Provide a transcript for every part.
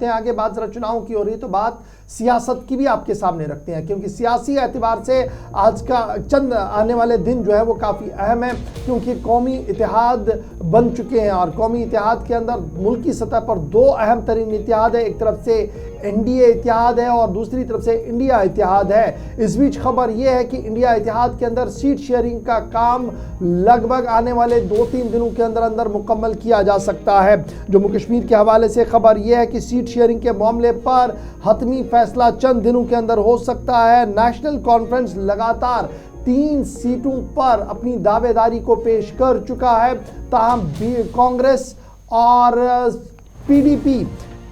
बढ़ते हैं आगे। बात जरा चुनाव की हो रही है तो बात सियासत की भी आपके सामने रखते हैं, क्योंकि सियासी एतबार से आज का चंद आने वाले दिन जो है वो काफ़ी अहम है, क्योंकि कौमी इतिहाद बन चुके हैं और कौमी इतिहाद के अंदर मुल्क की सतह पर दो अहम तरीन इतिहाद है। एक तरफ से एनडीए इतिहाद है और दूसरी तरफ से इंडिया इतिहाद है। इस बीच खबर यह है कि इंडिया इतिहाद के अंदर सीट शेयरिंग का काम लगभग आने वाले 2-3 दिनों के अंदर अंदर मुकम्मल किया जा सकता है। जम्मू कश्मीर के हवाले से खबर यह है कि सीट शेयरिंग के मामले पर हतमी फैसला चंद दिनों के अंदर हो सकता है। नेशनल कॉन्फ्रेंस लगातार 3 सीटों पर अपनी दावेदारी को पेश कर चुका है, ताहम कांग्रेस और पीडीपी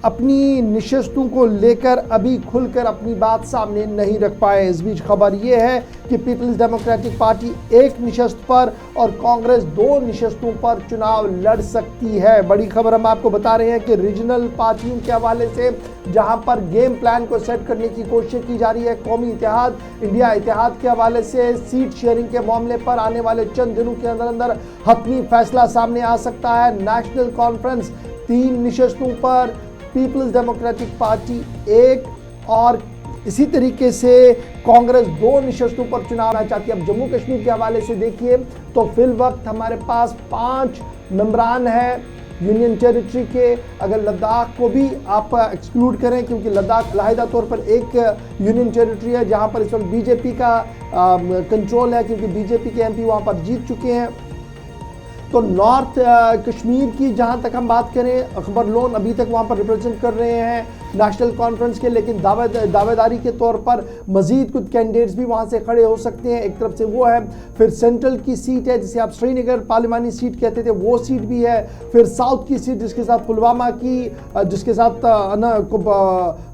अपनी निशस्तों को लेकर अभी खुलकर अपनी बात सामने नहीं रख पाए। इस बीच खबर यह है कि पीपल्स डेमोक्रेटिक पार्टी 1 निशस्त पर और कांग्रेस 2 निशस्तों पर चुनाव लड़ सकती है। बड़ी खबर हम आपको बता रहे हैं कि रीजनल पार्टियों के हवाले से जहां पर गेम प्लान को सेट करने की कोशिश की जा रही है, कौमी इतिहाद इंडिया इतिहाद के हवाले से सीट शेयरिंग के मामले पर आने वाले चंद दिनों के अंदर अंदर हतमी फैसला सामने आ सकता है। नेशनल कॉन्फ्रेंस 3 निशस्तों पर, पीपल्स डेमोक्रेटिक पार्टी 1 और इसी तरीके से कांग्रेस 2 निशस्तों पर चुनाव लड़ना चाहती है। अब जम्मू कश्मीर के हवाले से देखिए तो फिल वक्त हमारे पास 5 मेंबरान हैं यूनियन टेरिटरी के। अगर लद्दाख को भी आप एक्सक्लूड करें, क्योंकि लद्दाख लाहिदा तौर पर एक यूनियन टेरिटरी है जहां पर इस वक्त बीजेपी का कंट्रोल है, क्योंकि बीजेपी के एमपी वहां पर जीत चुके हैं। तो नॉर्थ कश्मीर की जहां तक हम बात करें, अकबर लोन अभी तक वहां पर रिप्रेजेंट कर रहे हैं नेशनल कॉन्फ्रेंस के, लेकिन दावेदारी के तौर पर मजीद कुछ कैंडिडेट्स भी वहां से खड़े हो सकते हैं। एक तरफ से वो है, फिर सेंट्रल की सीट है जिसे आप श्रीनगर पार्लिमानी सीट कहते थे, वो सीट भी है। फिर साउथ की सीट जिसके साथ पुलवामा की, जिसके साथ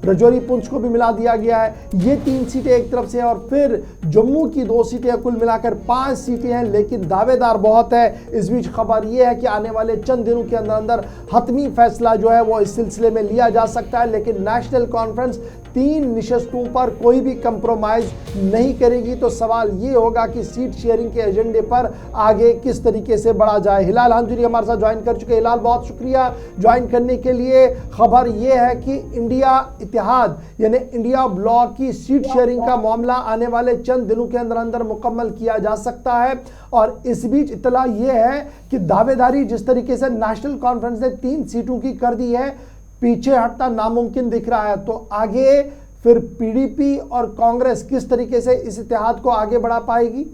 रजौरी पुंछ को भी मिला दिया गया है, ये 3 सीटें एक तरफ से, और फिर जम्मू की 2 सीटें, कुल मिलाकर 5 सीटें हैं, लेकिन दावेदार बहुत है। इस बीच खबर यह है कि आने वाले चंद दिनों के अंदर अंदर हतमी फैसला जो है वो इस सिलसिले में लिया जा सकता है, लेकिन नेशनल कॉन्फ्रेंस 3 निशस्तों पर कोई भी कंप्रोमाइज नहीं करेगी। तो सवाल ये होगा कि सीट शेयरिंग के एजेंडे पर आगे किस तरीके से बढ़ा जाए। हिलाल हांजुरी हमारे साथ ज्वाइन कर चुके हैं। हिलाल, बहुत शुक्रिया ज्वाइन करने के लिए। खबर यह है कि इंडिया इतिहाद यानी इंडिया ब्लॉक की सीट शेयरिंग का मामला आने वाले चंद दिनों के अंदर अंदर मुकम्मल किया जा सकता है, और इस बीच इत्तला यह है कि दावेदारी जिस तरीके से नेशनल कॉन्फ्रेंस ने 3 सीटों की कर दी है, पीछे हटना नामुमकिन दिख रहा है। तो आगे फिर पीडीपी और कांग्रेस किस तरीके से इस इतिहाद को आगे बढ़ा पाएगी?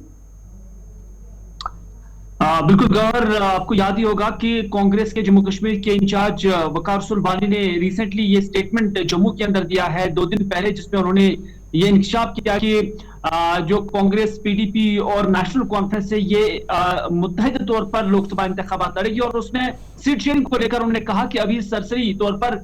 बिल्कुल गौर, आपको याद ही होगा कि कांग्रेस के जम्मू कश्मीर के इंचार्ज वकार सुलबानी ने रिसेंटली ये स्टेटमेंट जम्मू के अंदर दिया है 2 दिन पहले, जिसमें उन्होंने ये इंकशाफ किया कि जो कांग्रेस, पीडीपी और नेशनल कॉन्फ्रेंस है ये मुत्तहिद तौर पर लोकसभा इंतखाबात लड़ेगी। और उसमें सीट शेयरिंग को लेकर उन्होंने कहा कि अभी सरसरी तौर पर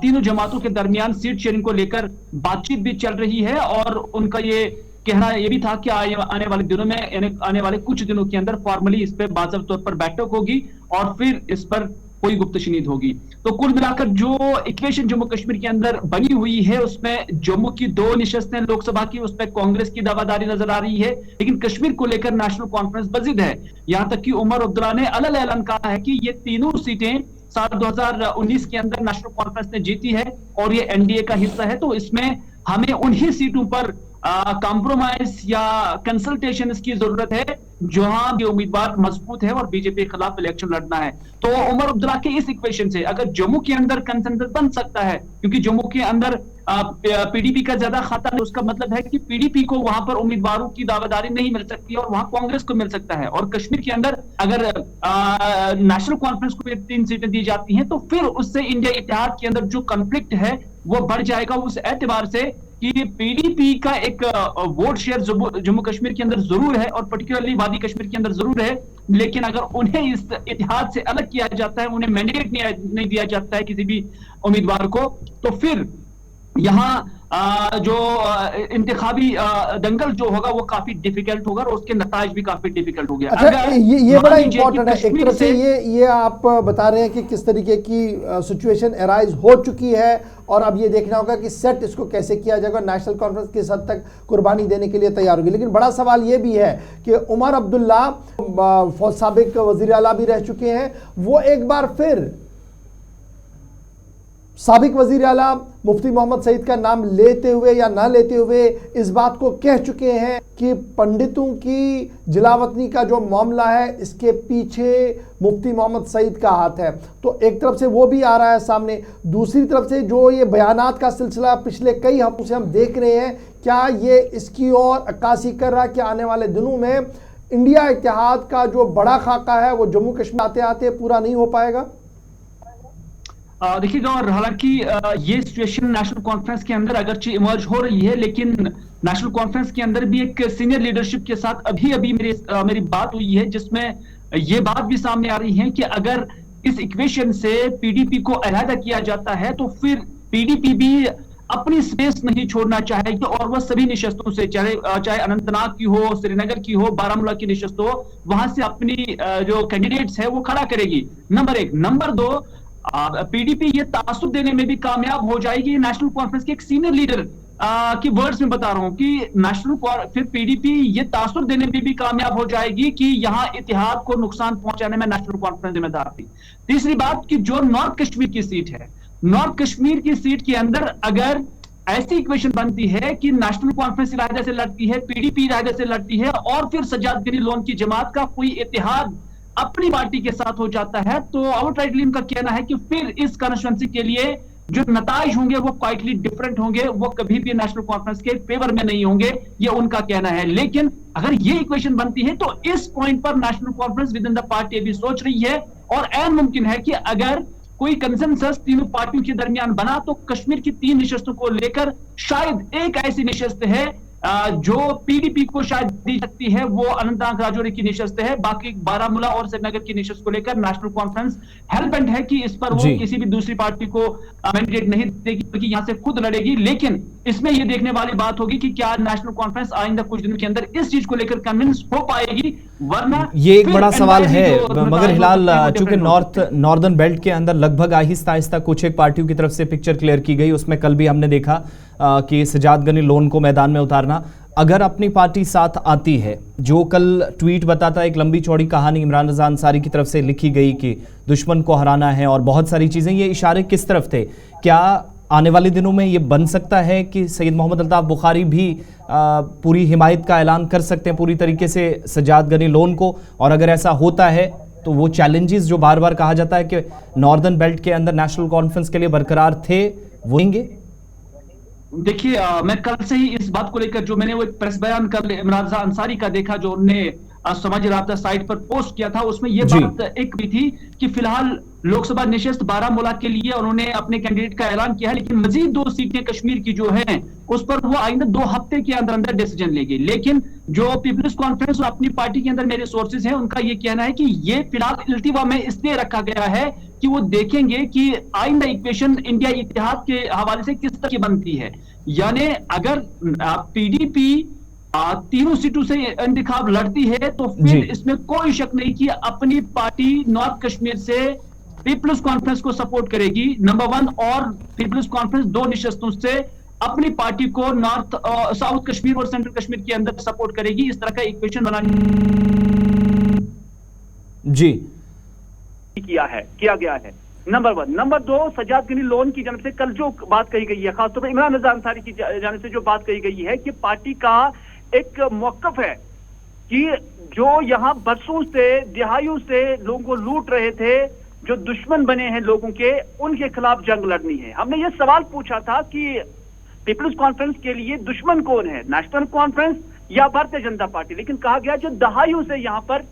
तीनों जमातों के दरमियान सीट शेयरिंग को लेकर बातचीत भी चल रही है, और उनका ये कहना यह भी था कि आने वाले दिनों में, यानी आने वाले कुछ दिनों के अंदर फॉर्मली इस पर बाज़ाब्ता तौर पर बैठक होगी और फिर इस पर कोई गुप्तशनीद होगी। तो कुल मिलाकर जो इक्वेशन जम्मू कश्मीर के अंदर बनी हुई है उसमें जम्मू की 2 निशस्तें लोकसभा की, उसमें कांग्रेस की दावादारी नजर आ रही है, लेकिन कश्मीर को लेकर नेशनल कॉन्फ्रेंस बजिद है। यहां तक कि उमर अब्दुल्ला ने अलग ऐलान कहा है कि ये तीनों सीटें साल 2019 के अंदर नेशनल कॉन्फ्रेंस ने जीती है और ये एनडीए का हिस्सा है, तो इसमें हमें उन्हीं सीटों पर कॉम्प्रोमाइज या कंसल्टेशन की जरूरत है जहां भी उम्मीदवार मजबूत है और बीजेपी के खिलाफ इलेक्शन लड़ना है। तो उमर अब्दुल्ला के इस इक्वेशन से अगर जम्मू के अंदर कंसेंसस बन सकता है, क्योंकि जम्मू के अंदर पीडीपी का ज्यादा खाता है, उसका मतलब है कि पीडीपी को वहां पर उम्मीदवारों की दावेदारी नहीं मिल सकती और वहां कांग्रेस को मिल सकता है। और कश्मीर के अंदर अगर नेशनल कॉन्फ्रेंस को 3 सीटें दी जाती हैं तो फिर उससे इंडिया इतिहाद के अंदर जो कॉन्फ्लिक्ट है वो बढ़ जाएगा, उस एतबार से कि पीडीपी का एक वोट शेयर जम्मू कश्मीर के अंदर जरूर है और पर्टिकुलरली वादी कश्मीर के अंदर जरूर है, लेकिन अगर उन्हें इस इतिहाद से अलग किया जाता है, उन्हें मैंडेट नहीं दिया जाता है किसी भी उम्मीदवार को, तो फिर यहाँ जो इंतखाबी दंगल जो होगा वो काफी डिफिकल्ट होगा और उसके नताज भी काफी डिफिकल्ट हो गया। अच्छा, ये बड़ा इंपॉर्टेंट है। एक तरफ से ये आप बता रहे हैं कि किस तरीके की सिचुएशन अराइज हो चुकी है और अब ये देखना होगा कि सेट इसको कैसे किया जाएगा। नेशनल कॉन्फ्रेंस किस हद तक कुर्बानी देने के लिए तैयार होगी, लेकिन बड़ा सवाल ये भी है कि उमर अब्दुल्ला साबिक वजीर आला भी रह चुके हैं, वो एक बार फिर साबिक वजीर आला मुफ्ती मोहम्मद सईद का नाम लेते हुए या ना लेते हुए इस बात को कह चुके हैं कि पंडितों की जिलावतनी का जो मामला है इसके पीछे मुफ्ती मोहम्मद सईद का हाथ है। तो एक तरफ से वो भी आ रहा है सामने, दूसरी तरफ से जो ये बयानात का सिलसिला पिछले कई हफ्तों से हम देख रहे हैं, क्या ये इसकी ओर अक्कासी कर रहा है कि आने वाले दिनों में इंडिया इत्तेहाद का जो बड़ा खाका है वो जम्मू कश्मीर आते आते पूरा नहीं हो पाएगा? देखिए गौर, हालांकि ये सिचुएशन नेशनल कॉन्फ्रेंस के अंदर अगरचे इमर्ज हो रही है, लेकिन नेशनल कॉन्फ्रेंस के अंदर भी एक सीनियर लीडरशिप के साथ अभी मेरी बात हुई है, जिसमें ये बात भी सामने आ रही है कि अगर इस इक्वेशन से पीडीपी को अलहदा किया जाता है तो फिर पीडीपी भी अपनी स्पेस नहीं छोड़ना चाहेगी और वह सभी निशस्तों से, चाहे अनंतनाग की हो, श्रीनगर की हो, बारामूला की निशस्त हो, वहां से अपनी जो कैंडिडेट्स है वो खड़ा करेगी। नंबर एक। नंबर दो, पीडीपी ये तासुब देने में भी कामयाब हो जाएगी। नेशनल कॉन्फ्रेंस के एक सीनियर लीडर की वर्ड्स में बता रहा हूं कि फिर पीडीपी ये तासुब देने में भी कामयाब हो जाएगी कि यहां इत्तेहाद को नुकसान पहुंचाने में नेशनल कॉन्फ्रेंस जिम्मेदार थी। तीसरी बात कि जो नॉर्थ कश्मीर की सीट है, नॉर्थ कश्मीर की सीट के अंदर अगर ऐसी इक्वेशन बनती है कि नेशनल कॉन्फ्रेंस इलाहा से लड़ती है, पीडीपी इलाहा से लड़ती है और फिर सज्जाद गनी लोन की जमात का कोई इत्तेहाद अपनी पार्टी के साथ हो जाता है, तो आउटराइटली इनका कहना है कि फिर इस कॉन्स्टिट्यूएंसी के लिए जो नताइज होंगे वो क्वाइटली डिफरेंट होंगे, वो कभी भी नेशनल कॉन्फ्रेंस के फेवर में नहीं होंगे, ये उनका कहना है। लेकिन अगर ये इक्वेशन बनती है तो इस पॉइंट पर national conference with in the party भी सोच रही है और ऐन मुमकिन है कि अगर कोई कंसेंसस तीनों पार्टियों के दरमियान बना तो कश्मीर की 3 निशस्तों को लेकर शायद एक ऐसी निशस्त है जो पीडीपी को शायद दी सकती है, वो अनंतनाग राजौरी की निशस्त है। बाकी बारामूला और श्रीनगर की निशस्त को लेकर नेशनल कॉन्फ्रेंस हेल्पेंट है कि इस पर वो किसी भी दूसरी पार्टी को मैंडेट नहीं देगी, क्योंकि यहां से खुद लड़ेगी। लेकिन इसमें ये देखने वाली बात होगी कि क्या नेशनल कॉन्फ्रेंस आइंदा कुछ दिनों के अंदर इस चीज को लेकर कन्विंस हो पाएगी, वरना ये एक बड़ा सवाल है। मगर हिलाल, चूंकि नॉर्दर्न बेल्ट के अंदर लगभग आहिस्ता आहिस्ता कुछ एक पार्टियों की तरफ से पिक्चर क्लियर की गई, उसमें कल भी हमने देखा कि सज्जाद गनी लोन को मैदान में उतारना। अगर अपनी पार्टी साथ आती है, जो कल ट्वीट बताता है, एक लंबी चौड़ी कहानी इमरान रजा अंसारी की तरफ से लिखी गई कि दुश्मन को हराना है और बहुत सारी चीजें, ये इशारे किस तरफ थे? क्या आने वाले दिनों में ये बन सकता है कि सैयद मोहम्मद अल्ताफ बुखारी भी पूरी हिमायत का ऐलान कर सकते हैं पूरी तरीके से सज्जाद गनी लोन को? और अगर ऐसा होता है तो वो चैलेंजेस जो बार बार कहा जाता है कि नॉर्दर्न बेल्ट के अंदर नेशनल कॉन्फ्रेंस के लिए बरकरार थे, वो होंगे? देखिए, मैं कल से ही इस बात को लेकर, जो मैंने वो एक प्रेस बयान कल इमरान रजा अंसारी का देखा जो उन्होंने समाजी राब्ता साइट पर पोस्ट किया था, उसमें यह बात एक भी थी कि फिलहाल लोकसभा निशस्त बारामूला के लिए उन्होंने अपने कैंडिडेट का ऐलान किया है, लेकिन मजीद 2 सीटें कश्मीर की जो हैं उस पर वो आइंदा 2 हफ्ते के अंदर अंदर डिसीजन लेगी। लेकिन जो पीपल्स कॉन्फ्रेंस और अपनी पार्टी के अंदर मेरे सोर्सेज हैं, उनका ये कहना है कि ये फिलहाल इल्तिवा में इसलिए रखा गया है कि वो देखेंगे कि आइंदा इक्वेशन इंडिया इत्तेहाद के हवाले से किस तरह की बनती है। यानी अगर पीडीपी 3 सीटों से इंतखाब लड़ती है तो फिर इसमें कोई शक नहीं कि अपनी पार्टी नॉर्थ कश्मीर से पीपल्स कॉन्फ्रेंस को सपोर्ट करेगी, नंबर 1, और पीपल्स कॉन्फ्रेंस 2 निशस्तों से अपनी पार्टी को नॉर्थ साउथ कश्मीर और सेंट्रल कश्मीर के अंदर सपोर्ट करेगी। इस तरह का इक्वेशन बनाने जी किया गया है, नंबर 1। नंबर 2, सज्जाद गनी लोन की जानब से कल जो बात कही गई है, खासतौर पर इमरान रजा अंसारी की जानब से जो बात कही गई है कि पार्टी का एक मौकफ है कि जो यहां बरसों से, दिहाइयों से लोगों को लूट रहे थे, जो दुश्मन बने हैं लोगों के, उनके खिलाफ जंग लड़नी है। हमने ये सवाल पूछा था कि पीपल्स कॉन्फ्रेंस के लिए दुश्मन कौन है, नेशनल कॉन्फ्रेंस या भारतीय जनता पार्टी? लेकिन कहा गया जो दहाइयों से यहां पर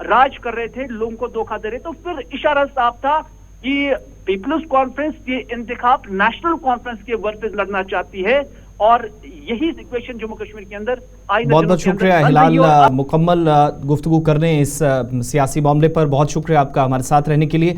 राज कर रहे थे, लोगों को धोखा दे रहे, तो फिर इशारा साफ था कि पीपल्स कॉन्फ्रेंस के इंतखाब नेशनल कॉन्फ्रेंस के वर्सेस लड़ना चाहती है और यही सिचुएशन जम्मू कश्मीर के अंदर आई। बहुत बहुत शुक्रिया हिलाल, मुकम्मल गुफ्तगू करने इस सियासी मामले पर बहुत शुक्रिया आपका हमारे साथ रहने के लिए।